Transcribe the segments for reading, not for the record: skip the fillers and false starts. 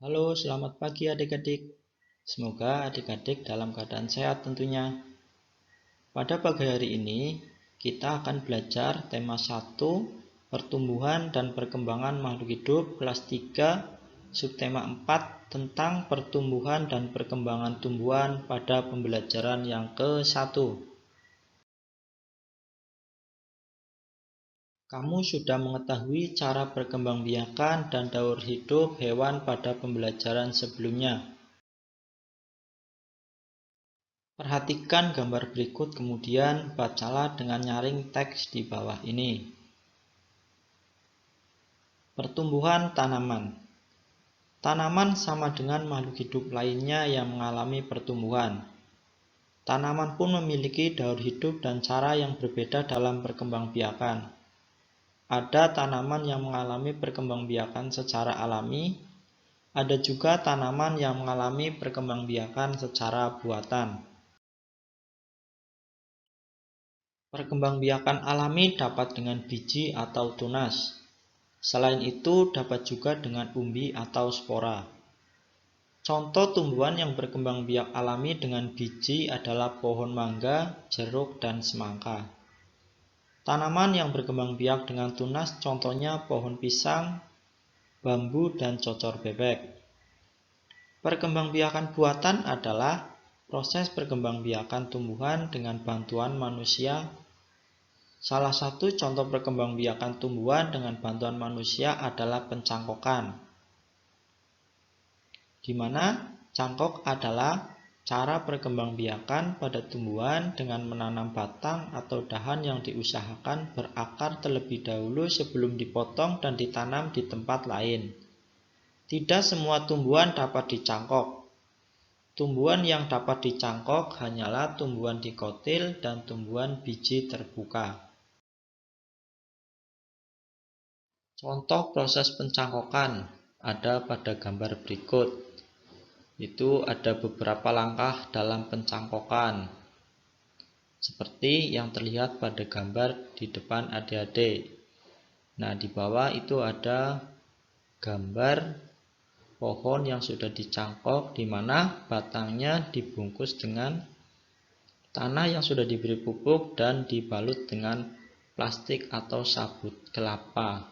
Halo, selamat pagi adik-adik. Semoga adik-adik dalam keadaan sehat tentunya. Pada pagi hari ini, kita akan belajar tema 1, pertumbuhan dan perkembangan makhluk hidup, kelas 3, subtema 4, tentang pertumbuhan dan perkembangan tumbuhan pada pembelajaran yang ke-1. Kamu sudah mengetahui cara perkembangbiakan dan daur hidup hewan pada pembelajaran sebelumnya. Perhatikan gambar berikut kemudian bacalah dengan nyaring teks di bawah ini. Pertumbuhan tanaman. Tanaman sama dengan makhluk hidup lainnya yang mengalami pertumbuhan. Tanaman pun memiliki daur hidup dan cara yang berbeda dalam perkembangbiakan. Ada tanaman yang mengalami perkembangbiakan secara alami, ada juga tanaman yang mengalami perkembangbiakan secara buatan. Perkembangbiakan alami dapat dengan biji atau tunas. Selain itu dapat juga dengan umbi atau spora. Contoh tumbuhan yang berkembang biak alami dengan biji adalah pohon mangga, jeruk, dan semangka. Tanaman yang berkembang biak dengan tunas contohnya pohon pisang, bambu, dan cocor bebek. Perkembangbiakan buatan adalah proses perkembangbiakan tumbuhan dengan bantuan manusia. Salah satu contoh perkembangbiakan tumbuhan dengan bantuan manusia adalah pencangkokan, di mana cangkok adalah cara perkembangbiakan pada tumbuhan dengan menanam batang atau dahan yang diusahakan berakar terlebih dahulu sebelum dipotong dan ditanam di tempat lain. Tidak semua tumbuhan dapat dicangkok. Tumbuhan yang dapat dicangkok hanyalah tumbuhan dikotil dan tumbuhan biji terbuka. Contoh proses pencangkokan ada pada gambar berikut. Itu ada beberapa langkah dalam pencangkokan, seperti yang terlihat pada gambar di depan adik-adik. Nah, di bawah itu ada gambar pohon yang sudah dicangkok, di mana batangnya dibungkus dengan tanah yang sudah diberi pupuk dan dibalut dengan plastik atau sabut kelapa.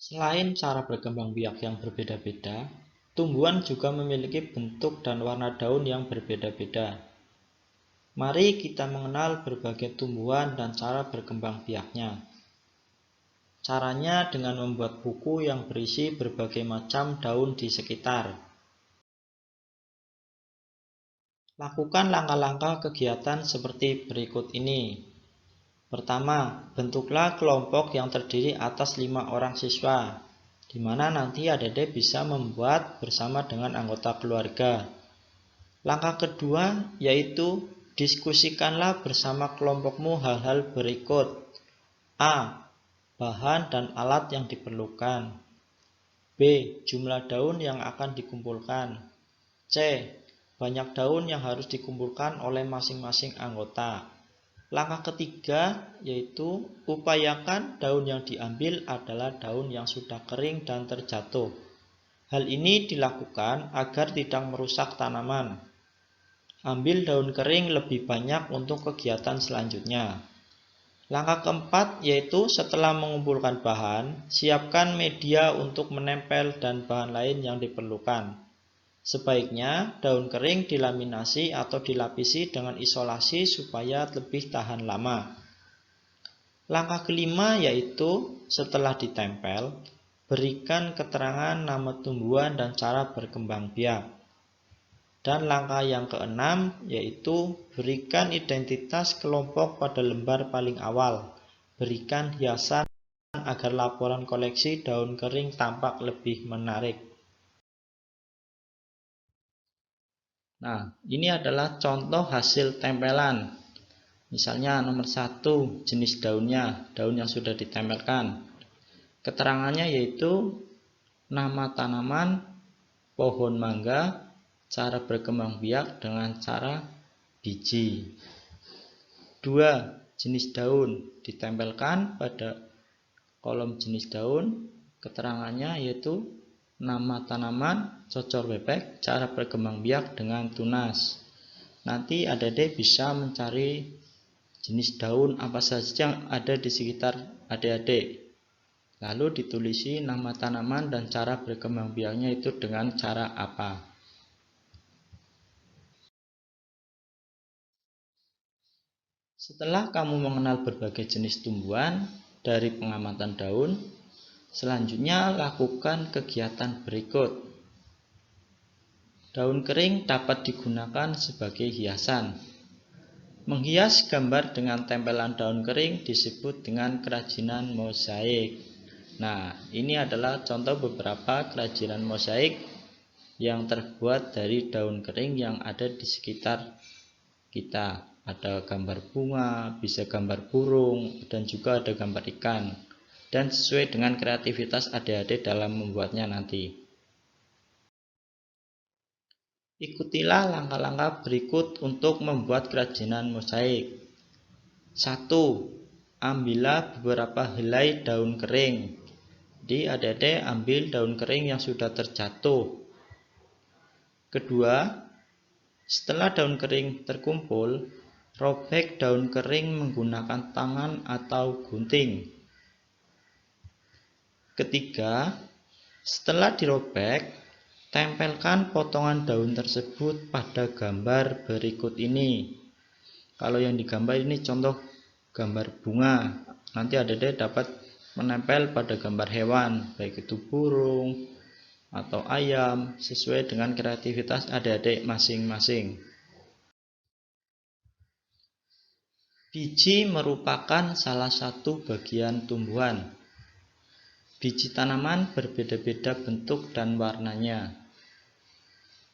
Selain cara berkembang biak yang berbeda-beda, tumbuhan juga memiliki bentuk dan warna daun yang berbeda-beda. Mari kita mengenal berbagai tumbuhan dan cara berkembang biaknya. Caranya dengan membuat buku yang berisi berbagai macam daun di sekitar. Lakukan langkah-langkah kegiatan seperti berikut ini. Pertama, bentuklah kelompok yang terdiri atas 5 orang siswa, di mana nanti adik-adik bisa membuat bersama dengan anggota keluarga. Langkah kedua yaitu diskusikanlah bersama kelompokmu hal-hal berikut. A. Bahan dan alat yang diperlukan. B. Jumlah daun yang akan dikumpulkan. C. Banyak daun yang harus dikumpulkan oleh masing-masing anggota. Langkah ketiga yaitu upayakan daun yang diambil adalah daun yang sudah kering dan terjatuh. Hal ini dilakukan agar tidak merusak tanaman. Ambil daun kering lebih banyak untuk kegiatan selanjutnya. Langkah keempat yaitu setelah mengumpulkan bahan, siapkan media untuk menempel dan bahan lain yang diperlukan. Sebaiknya daun kering dilaminasi atau dilapisi dengan isolasi supaya lebih tahan lama. Langkah kelima yaitu setelah ditempel, berikan keterangan nama tumbuhan dan cara berkembang biak. Dan langkah yang keenam yaitu berikan identitas kelompok pada lembar paling awal. Berikan hiasan agar laporan koleksi daun kering tampak lebih menarik. Nah, ini adalah contoh hasil tempelan. Misalnya nomor 1, jenis daunnya, daun yang sudah ditempelkan. Keterangannya yaitu nama tanaman, pohon mangga, cara berkembang biak dengan cara biji. 2. Jenis daun ditempelkan pada kolom jenis daun, keterangannya yaitu nama tanaman, cocor bebek, cara berkembang biak dengan tunas. Nanti adik-adik bisa mencari jenis daun apa saja yang ada di sekitar adik-adik. Lalu ditulisi nama tanaman dan cara berkembang biaknya itu dengan cara apa. Setelah kamu mengenal berbagai jenis tumbuhan dari pengamatan daun, selanjutnya lakukan kegiatan berikut. Daun kering dapat digunakan sebagai hiasan. Menghias gambar dengan tempelan daun kering disebut dengan kerajinan mosaik. Nah, ini adalah contoh beberapa kerajinan mosaik yang terbuat dari daun kering yang ada di sekitar kita. Ada gambar bunga, bisa gambar burung, dan juga ada gambar ikan. Dan sesuai dengan kreativitas adik-adik dalam membuatnya nanti. Ikutilah langkah-langkah berikut untuk membuat kerajinan mosaik. 1. Ambillah beberapa helai daun kering. Jadi adik-adik ambil daun kering yang sudah terjatuh. Kedua, setelah daun kering terkumpul, robek daun kering menggunakan tangan atau gunting. Ketiga, setelah dirobek, tempelkan potongan daun tersebut pada gambar berikut ini. Kalau yang digambar ini contoh gambar bunga. Nanti adik-adik dapat menempel pada gambar hewan, baik itu burung atau ayam, sesuai dengan kreativitas adik-adik masing-masing. Biji merupakan salah satu bagian tumbuhan. Biji tanaman berbeda-beda bentuk dan warnanya.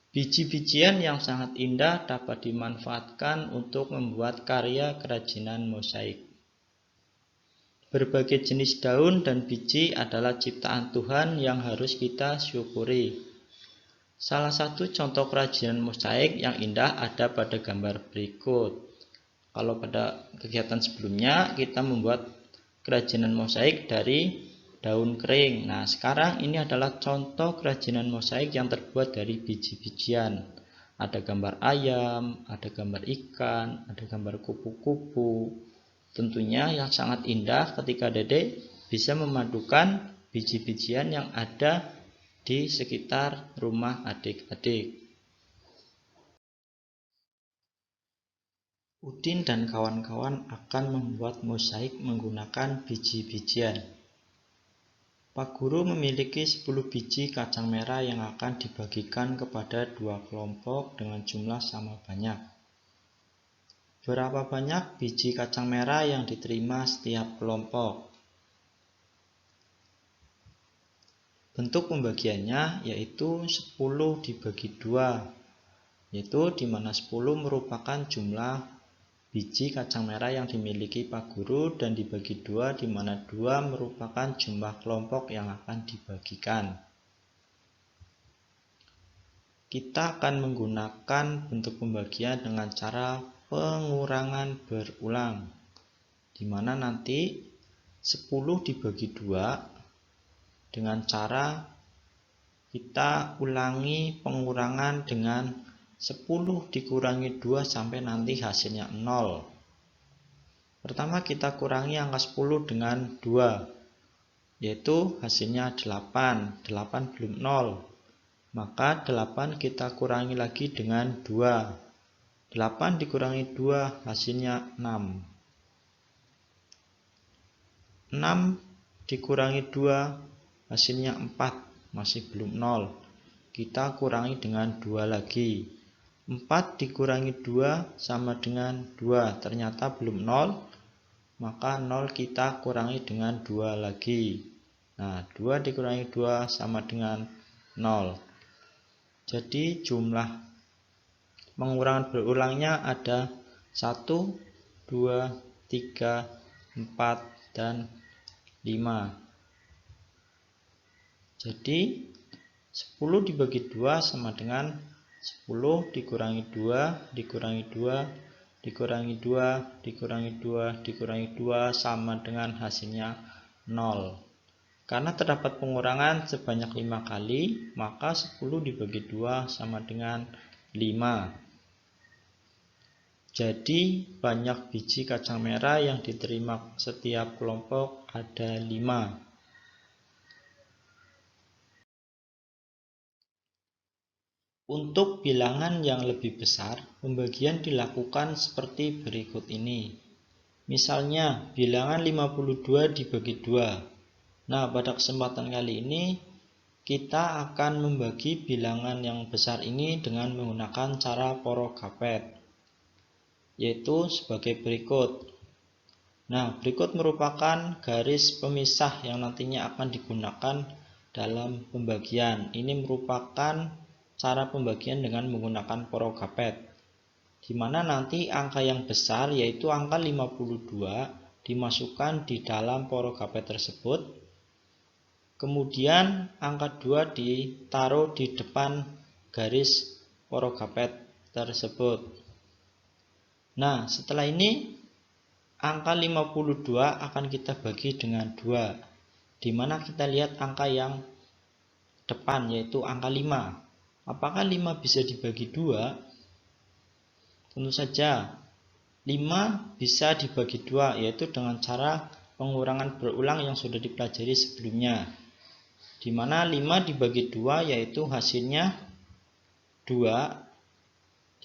Biji-bijian yang sangat indah dapat dimanfaatkan untuk membuat karya kerajinan mosaik. Berbagai jenis daun dan biji adalah ciptaan Tuhan yang harus kita syukuri. Salah satu contoh kerajinan mosaik yang indah ada pada gambar berikut. Kalau pada kegiatan sebelumnya kita membuat kerajinan mosaik dari daun kering. Nah, sekarang ini adalah contoh kerajinan mosaik yang terbuat dari biji-bijian. Ada gambar ayam, ada gambar ikan, ada gambar kupu-kupu. Tentunya yang sangat indah ketika Dedek bisa memadukan biji-bijian yang ada di sekitar rumah adik-adik. Udin dan kawan-kawan akan membuat mosaik menggunakan biji-bijian. Pak Guru memiliki 10 biji kacang merah yang akan dibagikan kepada 2 kelompok dengan jumlah sama banyak. Berapa banyak biji kacang merah yang diterima setiap kelompok? Bentuk pembagiannya yaitu 10 dibagi 2, yaitu di mana 10 merupakan jumlah biji kacang merah yang dimiliki Pak Guru dan dibagi 2 di mana 2 merupakan jumlah kelompok yang akan dibagikan. Kita akan menggunakan bentuk pembagian dengan cara pengurangan berulang, di mana nanti 10 dibagi 2 dengan cara kita ulangi pengurangan dengan 10 dikurangi 2 sampai nanti hasilnya 0. Pertama kita kurangi angka 10 dengan 2, yaitu hasilnya 8. 8 belum 0. Maka 8 kita kurangi lagi dengan 2. 8 dikurangi 2 hasilnya 6. 6 dikurangi 2 hasilnya 4. Masih belum 0. Kita kurangi dengan 2 lagi. 4 dikurangi 2 sama dengan 2, ternyata belum 0, maka 0 kita kurangi dengan 2 lagi. Nah, 2 dikurangi 2 sama dengan 0. Jadi jumlah pengurangan berulangnya ada 1, 2, 3, 4, dan 5. Jadi 10 dibagi 2 sama dengan 10 dikurangi 2, dikurangi 2, dikurangi 2, dikurangi 2, dikurangi 2 sama dengan hasilnya 0. Karena terdapat pengurangan sebanyak 5 kali, maka 10 dibagi 2 sama dengan 5. Jadi banyak biji kacang merah yang diterima setiap kelompok ada 5. Untuk bilangan yang lebih besar, pembagian dilakukan seperti berikut ini. Misalnya, bilangan 52 dibagi 2. Nah, pada kesempatan kali ini, kita akan membagi bilangan yang besar ini dengan menggunakan cara porogapet, yaitu sebagai berikut. Nah, berikut merupakan garis pemisah yang nantinya akan digunakan dalam pembagian. Ini merupakan cara pembagian dengan menggunakan porogapet, di mana nanti angka yang besar yaitu angka 52 dimasukkan di dalam porogapet tersebut. Kemudian angka 2 ditaruh di depan garis porogapet tersebut. Nah, setelah ini angka 52 akan kita bagi dengan 2, di mana kita lihat angka yang depan yaitu angka 5. Apakah 5 bisa dibagi 2? Tentu saja 5 bisa dibagi 2, yaitu dengan cara pengurangan berulang yang sudah dipelajari sebelumnya, di mana 5 dibagi 2 yaitu hasilnya 2,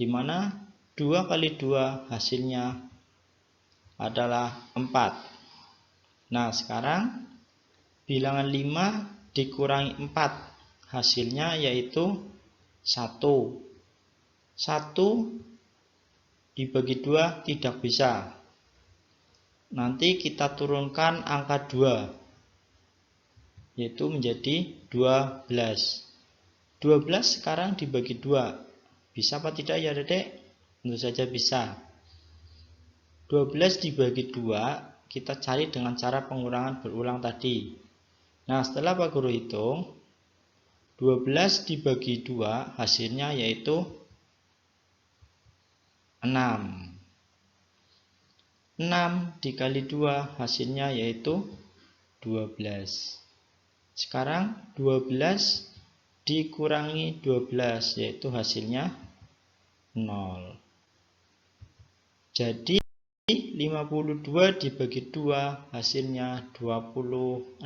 di mana 2 kali 2 hasilnya adalah 4. Nah, sekarang bilangan 5 dikurangi 4 hasilnya yaitu 1. 1 dibagi 2 tidak bisa. Nanti kita turunkan angka 2, yaitu menjadi 12. 12 sekarang dibagi 2. Bisa apa tidak ya Dedek? Tentu saja bisa. 12 dibagi 2 kita cari dengan cara pengurangan berulang tadi. Nah, setelah Pak Guru hitung, 12 dibagi 2 hasilnya yaitu 6. 6 dikali 2 hasilnya yaitu 12. Sekarang 12 dikurangi 12 yaitu hasilnya 0. Jadi 52 dibagi 2 hasilnya 26.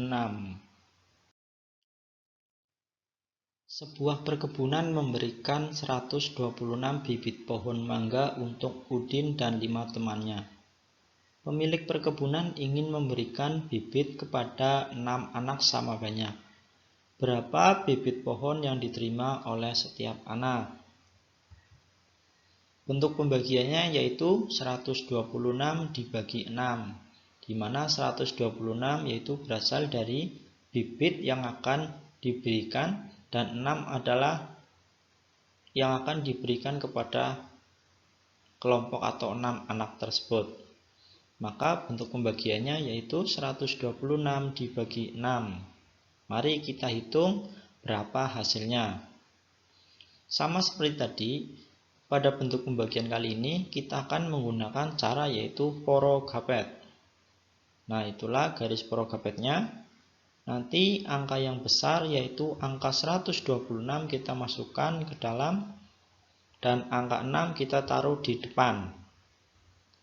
Sebuah perkebunan memberikan 126 bibit pohon mangga untuk Udin dan 5 temannya. Pemilik perkebunan ingin memberikan bibit kepada 6 anak sama banyak. Berapa bibit pohon yang diterima oleh setiap anak? Bentuk pembagiannya yaitu 126 dibagi 6, di mana 126 yaitu berasal dari bibit yang akan diberikan dan 6 adalah yang akan diberikan kepada kelompok atau 6 anak tersebut. Maka bentuk pembagiannya yaitu 126 dibagi 6. Mari kita hitung berapa hasilnya. Sama seperti tadi, pada bentuk pembagian kali ini kita akan menggunakan cara yaitu porogapet. Nah, itulah garis porogapetnya. Nanti angka yang besar yaitu angka 126 kita masukkan ke dalam dan angka 6 kita taruh di depan.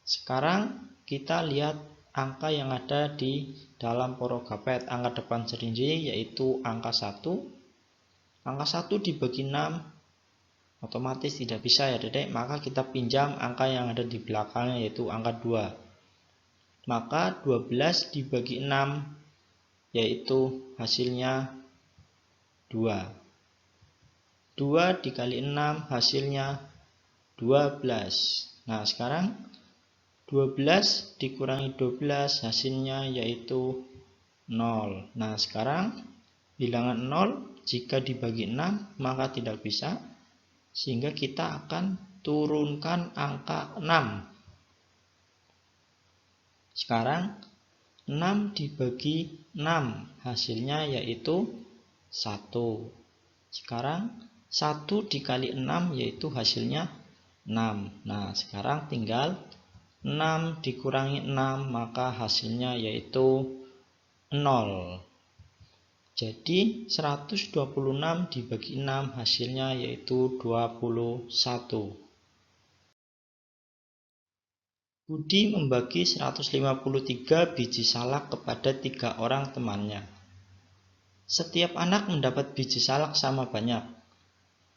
Sekarang kita lihat angka yang ada di dalam porogapet. Angka depan sendiri yaitu angka 1. Angka 1 dibagi 6 otomatis tidak bisa ya Dedek, maka kita pinjam angka yang ada di belakangnya yaitu angka 2. Maka 12 dibagi 6 yaitu hasilnya 2. 2 dikali 6 hasilnya 12. Nah, sekarang 12 dikurangi 12 hasilnya yaitu 0. Nah, sekarang bilangan 0 jika dibagi 6 maka tidak bisa, sehingga kita akan turunkan angka 6. Sekarang 6 dibagi 6 hasilnya yaitu 1. Sekarang 1 dikali 6 yaitu hasilnya 6. Nah, sekarang tinggal 6 dikurangi 6 maka hasilnya yaitu 0. Jadi 126 dibagi 6 hasilnya yaitu 21. Budi membagi 153 biji salak kepada 3 orang temannya. Setiap anak mendapat biji salak sama banyak.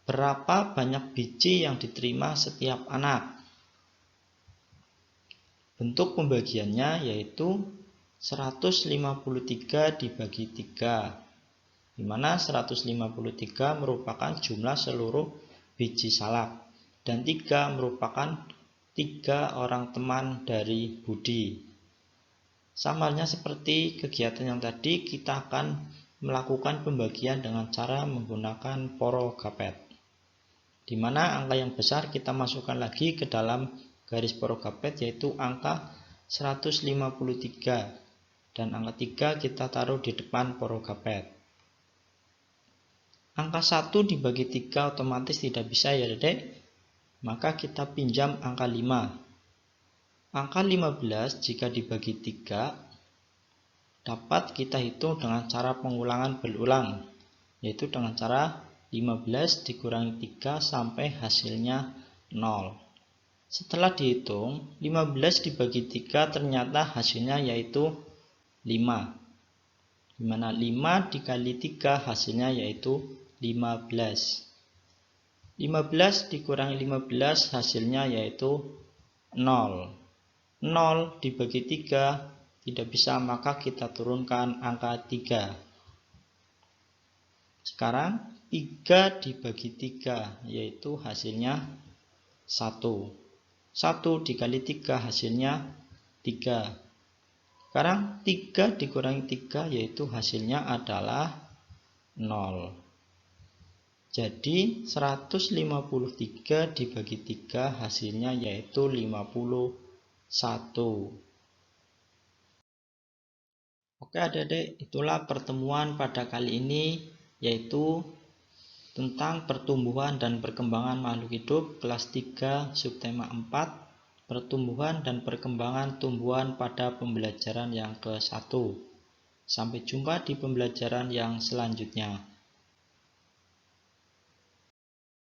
Berapa banyak biji yang diterima setiap anak? Bentuk pembagiannya yaitu 153 dibagi 3, di mana 153 merupakan jumlah seluruh biji salak dan 3 merupakan 3 orang teman dari Budi. Samarnya seperti kegiatan yang tadi, kita akan melakukan pembagian dengan cara menggunakan porogapet, di mana angka yang besar kita masukkan lagi ke dalam garis porogapet, yaitu angka 153, dan angka 3 kita taruh di depan porogapet. Angka 1 dibagi 3 otomatis tidak bisa ya Dedek, maka kita pinjam angka 5. Angka 15 jika dibagi 3 dapat kita hitung dengan cara pengulangan berulang, yaitu dengan cara 15 dikurangi 3 sampai hasilnya 0. Setelah dihitung, 15 dibagi 3 ternyata hasilnya yaitu 5, dimana 5 dikali 3 hasilnya yaitu 15. 15 dikurangi 15 hasilnya yaitu 0. 0 dibagi 3 tidak bisa, maka kita turunkan angka 3. Sekarang 3 dibagi 3 yaitu hasilnya 1. 1 dikali 3 hasilnya 3. Sekarang 3 dikurangi 3 yaitu hasilnya adalah 0. Jadi 153 dibagi 3 hasilnya yaitu 51. Oke adik-adik, itulah pertemuan pada kali ini, yaitu tentang pertumbuhan dan perkembangan makhluk hidup kelas 3 subtema 4, pertumbuhan dan perkembangan tumbuhan pada pembelajaran yang ke-1. Sampai jumpa di pembelajaran yang selanjutnya.